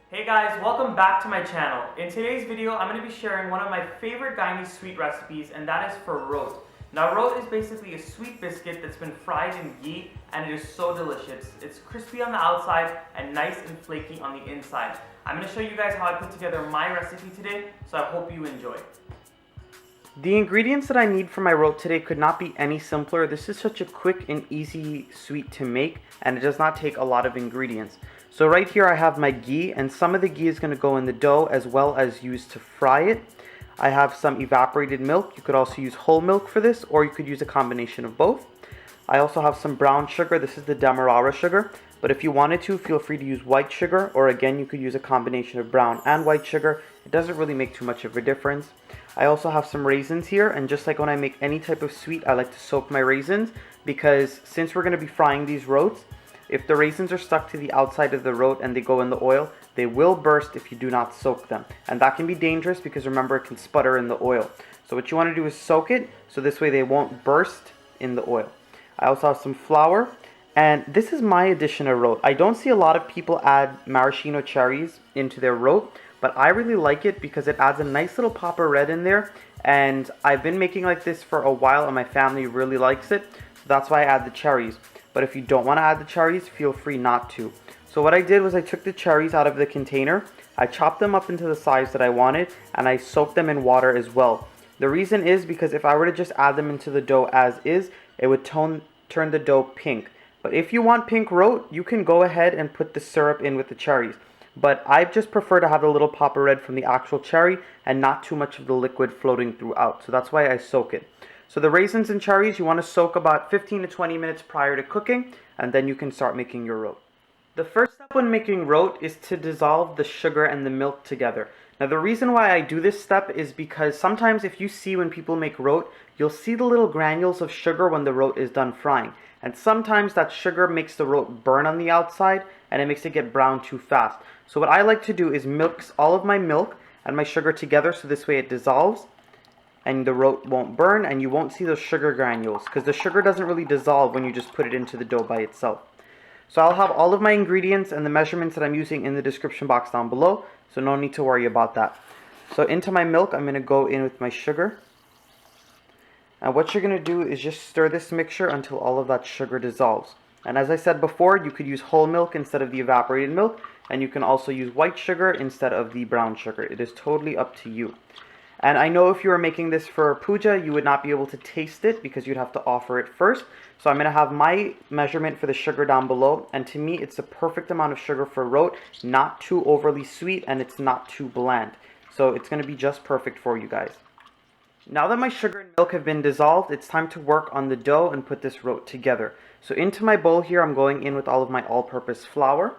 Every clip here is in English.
Hey guys, welcome back to my channel. In today's video, I'm going to be sharing one of my favorite Guyanese sweet recipes, and that is for roat. Now, roat is basically a sweet biscuit that's been fried in ghee, and it is so delicious. It's crispy on the outside and nice and flaky on the inside. I'm going to show you guys how I put together my recipe today, so I hope you enjoy. The ingredients that I need for my roat today could not be any simpler. This is such a quick and easy sweet to make, and it does not take a lot of ingredients. So right here I have my ghee, and some of the ghee is going to go in the dough as well as used to fry it. I have some evaporated milk. You could also use whole milk for this, or you could use a combination of both. I also have some brown sugar. This is the demerara sugar, but if you wanted to, feel free to use white sugar, or again, you could use a combination of brown and white sugar. It doesn't really make too much of a difference. I also have some raisins here, and just like when I make any type of sweet, I like to soak my raisins, because since we're going to be frying these roats, if the raisins are stuck to the outside of the roat and they go in the oil, they will burst if you do not soak them. And that can be dangerous because remember, it can sputter in the oil. So what you want to do is soak it, so this way they won't burst in the oil. I also have some flour, and this is my addition of roat. I don't see a lot of people add maraschino cherries into their roat, but I really like it because it adds a nice little pop of red in there, and I've been making like this for a while and my family really likes it, so that's why I add the cherries. But if you don't want to add the cherries, feel free not to. So what I did was I took the cherries out of the container, I chopped them up into the size that I wanted, and I soaked them in water as well. The reason is because if I were to just add them into the dough as is, it would turn the dough pink. But if you want pink roat, you can go ahead and put the syrup in with the cherries. But I just prefer to have a little pop of red from the actual cherry and not too much of the liquid floating throughout. So that's why I soak it. So the raisins and cherries you want to soak about 15 to 20 minutes prior to cooking, and then you can start making your roat. The first step when making roat is to dissolve the sugar and the milk together. Now the reason why I do this step is because sometimes if you see when people make roat, you'll see the little granules of sugar when the roat is done frying. And sometimes that sugar makes the roat burn on the outside and it makes it get brown too fast. So what I like to do is mix all of my milk and my sugar together, so this way it dissolves and the roat won't burn and you won't see those sugar granules, because the sugar doesn't really dissolve when you just put it into the dough by itself. So I'll have all of my ingredients and the measurements that I'm using in the description box down below, so no need to worry about that. So into my milk, I'm going to go in with my sugar. And what you're going to do is just stir this mixture until all of that sugar dissolves. And as I said before, you could use whole milk instead of the evaporated milk, and you can also use white sugar instead of the brown sugar. It is totally up to you. And I know if you were making this for puja, you would not be able to taste it because you'd have to offer it first. So I'm going to have my measurement for the sugar down below. And to me, it's the perfect amount of sugar for roat. Not too overly sweet and it's not too bland. So it's going to be just perfect for you guys. Now that my sugar and milk have been dissolved, it's time to work on the dough and put this roat together. So into my bowl here, I'm going in with all of my all-purpose flour.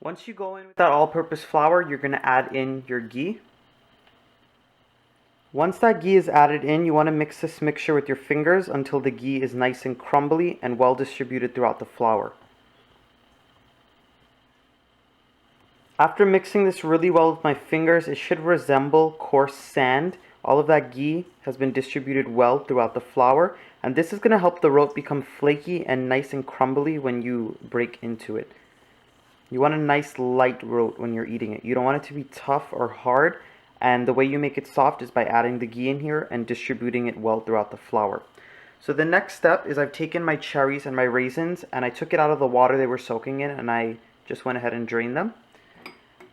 Once you go in with that all-purpose flour, you're going to add in your ghee. Once that ghee is added in, you want to mix this mixture with your fingers until the ghee is nice and crumbly and well distributed throughout the flour. After mixing this really well with my fingers, it should resemble coarse sand. All of that ghee has been distributed well throughout the flour, and this is going to help the roat become flaky and nice and crumbly when you break into it. You want a nice light roat when you're eating it. You don't want it to be tough or hard, and the way you make it soft is by adding the ghee in here and distributing it well throughout the flour. So the next step is I've taken my cherries and my raisins and I took it out of the water they were soaking in, and I just went ahead and drained them.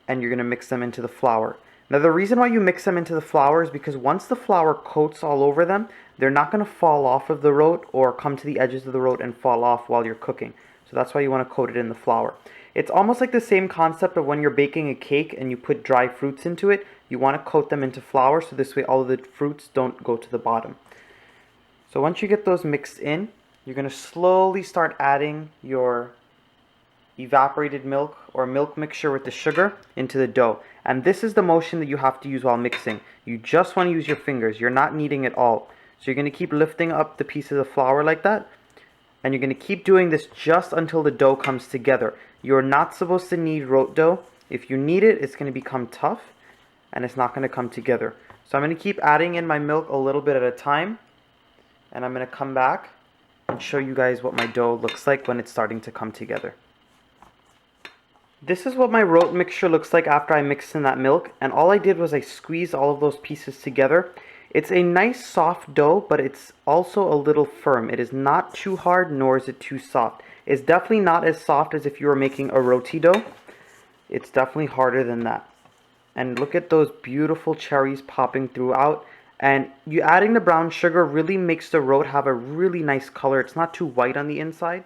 And you're going to mix them into the flour. Now the reason why you mix them into the flour is because once the flour coats all over them, they're not going to fall off of the roat or come to the edges of the roat and fall off while you're cooking. So that's why you want to coat it in the flour. It's almost like the same concept of when you're baking a cake and you put dry fruits into it. You want to coat them into flour so this way all of the fruits don't go to the bottom. So once you get those mixed in, you're going to slowly start adding your evaporated milk or milk mixture with the sugar into the dough. And this is the motion that you have to use while mixing. You just want to use your fingers. You're not kneading at all. So you're going to keep lifting up the pieces of flour like that. And you're going to keep doing this just until the dough comes together. You're not supposed to knead roat dough. If you knead it, it's going to become tough and it's not going to come together. So I'm going to keep adding in my milk a little bit at a time. And I'm going to come back and show you guys what my dough looks like when it's starting to come together. This is what my roat mixture looks like after I mixed in that milk, and all I did was I squeezed all of those pieces together. It's a nice soft dough, but it's also a little firm. It is not too hard, nor is it too soft. It's definitely not as soft as if you were making a roti dough. It's definitely harder than that. And look at those beautiful cherries popping throughout. And you adding the brown sugar really makes the roat have a really nice color. It's not too white on the inside.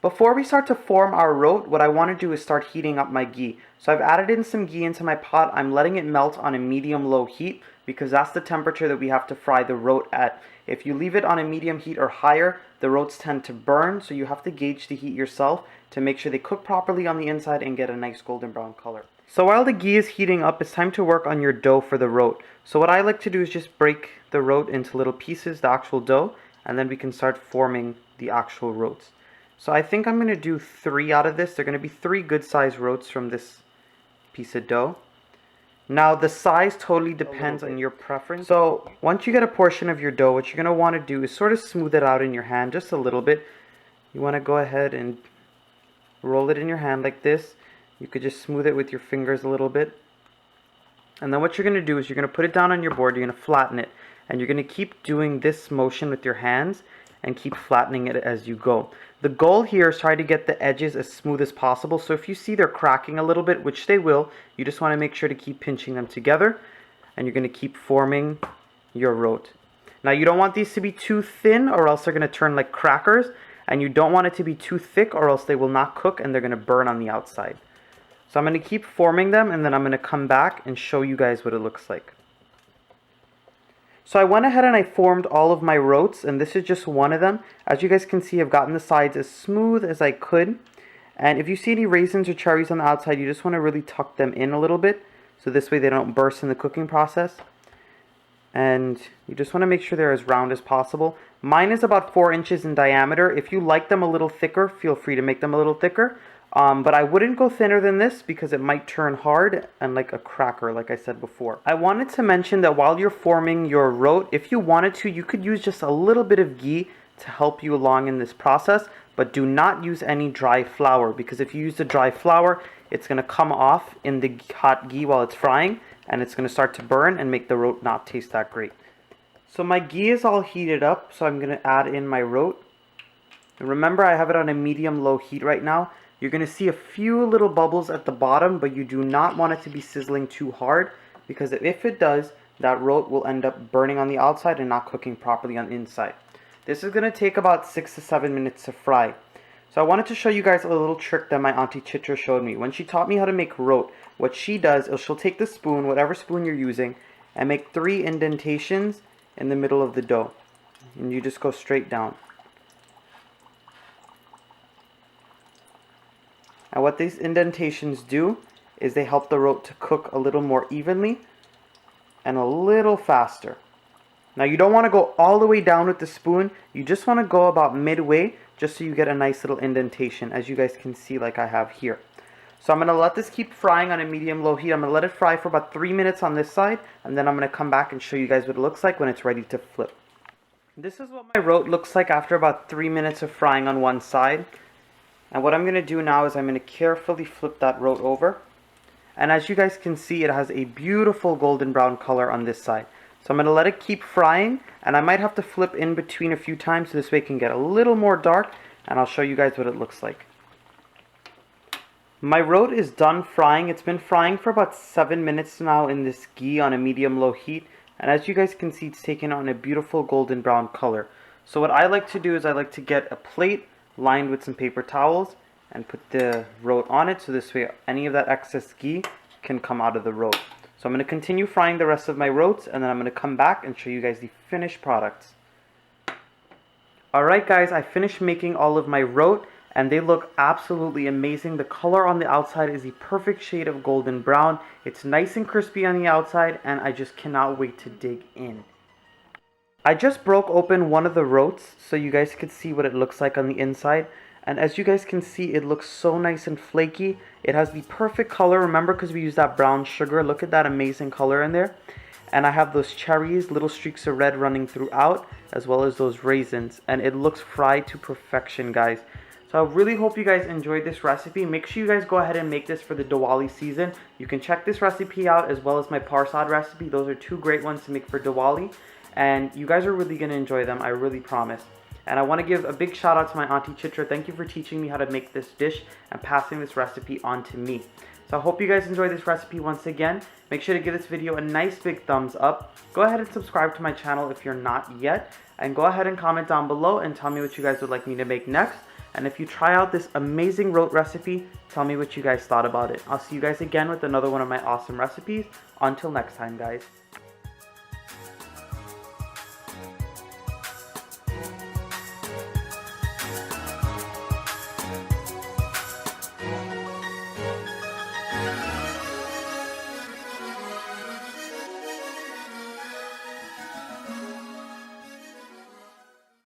Before we start to form our roat, what I want to do is start heating up my ghee. So I've added in some ghee into my pot. I'm letting it melt on a medium-low heat because that's the temperature that we have to fry the roat at. If you leave it on a medium heat or higher, the roats tend to burn, so you have to gauge the heat yourself to make sure they cook properly on the inside and get a nice golden brown color. So while the ghee is heating up, it's time to work on your dough for the roat. So what I like to do is just break the roat into little pieces, the actual dough, and then we can start forming the actual roats. So I think I'm going to do 3 out of this. They're going to be 3 good sized roats from this piece of dough. Now the size totally depends on your preference. So once you get a portion of your dough, what you're going to want to do is sort of smooth it out in your hand just a little bit. You want to go ahead and roll it in your hand like this. You could just smooth it with your fingers a little bit. And then what you're going to do is you're going to put it down on your board, you're going to flatten it. And you're going to keep doing this motion with your hands and keep flattening it as you go. The goal here is try to get the edges as smooth as possible. So if you see they're cracking a little bit, which they will, you just want to make sure to keep pinching them together. And you're going to keep forming your roat. Now you don't want these to be too thin or else they're going to turn like crackers. And you don't want it to be too thick or else they will not cook and they're going to burn on the outside. So I'm going to keep forming them and then I'm going to come back and show you guys what it looks like. So I went ahead and I formed all of my roats, and this is just one of them. As you guys can see, I've gotten the sides as smooth as I could. And if you see any raisins or cherries on the outside, you just want to really tuck them in a little bit, so this way they don't burst in the cooking process. And you just want to make sure they're as round as possible. Mine is about 4 inches in diameter. If you like them a little thicker, feel free to make them a little thicker. But I wouldn't go thinner than this because it might turn hard and like a cracker, like I said before. I wanted to mention that while you're forming your roat, if you wanted to, you could use just a little bit of ghee to help you along in this process. But do not use any dry flour, because if you use the dry flour, it's going to come off in the hot ghee while it's frying. And it's going to start to burn and make the roat not taste that great. So my ghee is all heated up, so I'm going to add in my roat. And remember, I have it on a medium-low heat right now. You're going to see a few little bubbles at the bottom, but you do not want it to be sizzling too hard, because if it does, that roat will end up burning on the outside and not cooking properly on the inside. This is going to take about 6 to 7 minutes to fry. So I wanted to show you guys a little trick that my auntie Chitra showed me. When she taught me how to make roat, what she does is she'll take the spoon, whatever spoon you're using, and make 3 indentations in the middle of the dough. And you just go straight down. And what these indentations do is they help the roat to cook a little more evenly and a little faster. Now you don't want to go all the way down with the spoon. You just want to go about midway just so you get a nice little indentation, as you guys can see like I have here. So I'm going to let this keep frying on a medium-low heat. I'm going to let it fry for about 3 minutes on this side, and then I'm going to come back and show you guys what it looks like when it's ready to flip. This is what my roat looks like after about 3 minutes of frying on one side. And what I'm going to do now is I'm going to carefully flip that roat over. And as you guys can see, it has a beautiful golden brown color on this side. So I'm going to let it keep frying, and I might have to flip in between a few times so this way it can get a little more dark, and I'll show you guys what it looks like. My roat is done frying. It's been frying for about 7 minutes now in this ghee on a medium-low heat. And as you guys can see, it's taken on a beautiful golden brown color. So what I like to do is I like to get a plate lined with some paper towels and put the roat on it, so this way any of that excess ghee can come out of the roat. So I'm going to continue frying the rest of my roats, and then I'm going to come back and show you guys the finished products. Alright guys, I finished making all of my roat, and they look absolutely amazing. The color on the outside is the perfect shade of golden brown. It's nice and crispy on the outside, and I just cannot wait to dig in. I just broke open one of the roats so you guys could see what it looks like on the inside. And as you guys can see, it looks so nice and flaky. It has the perfect color, remember, because we used that brown sugar. Look at that amazing color in there. And I have those cherries, little streaks of red running throughout, as well as those raisins. And it looks fried to perfection, guys. So I really hope you guys enjoyed this recipe. Make sure you guys go ahead and make this for the Diwali season. You can check this recipe out as well as my parsad recipe. Those are two great ones to make for Diwali. And you guys are really going to enjoy them, I really promise. And I want to give a big shout out to my Auntie Chitra. Thank you for teaching me how to make this dish and passing this recipe on to me. So I hope you guys enjoyed this recipe once again. Make sure to give this video a nice big thumbs up. Go ahead and subscribe to my channel if you're not yet. And go ahead and comment down below and tell me what you guys would like me to make next. And if you try out this amazing roat recipe, tell me what you guys thought about it. I'll see you guys again with another one of my awesome recipes. Until next time, guys.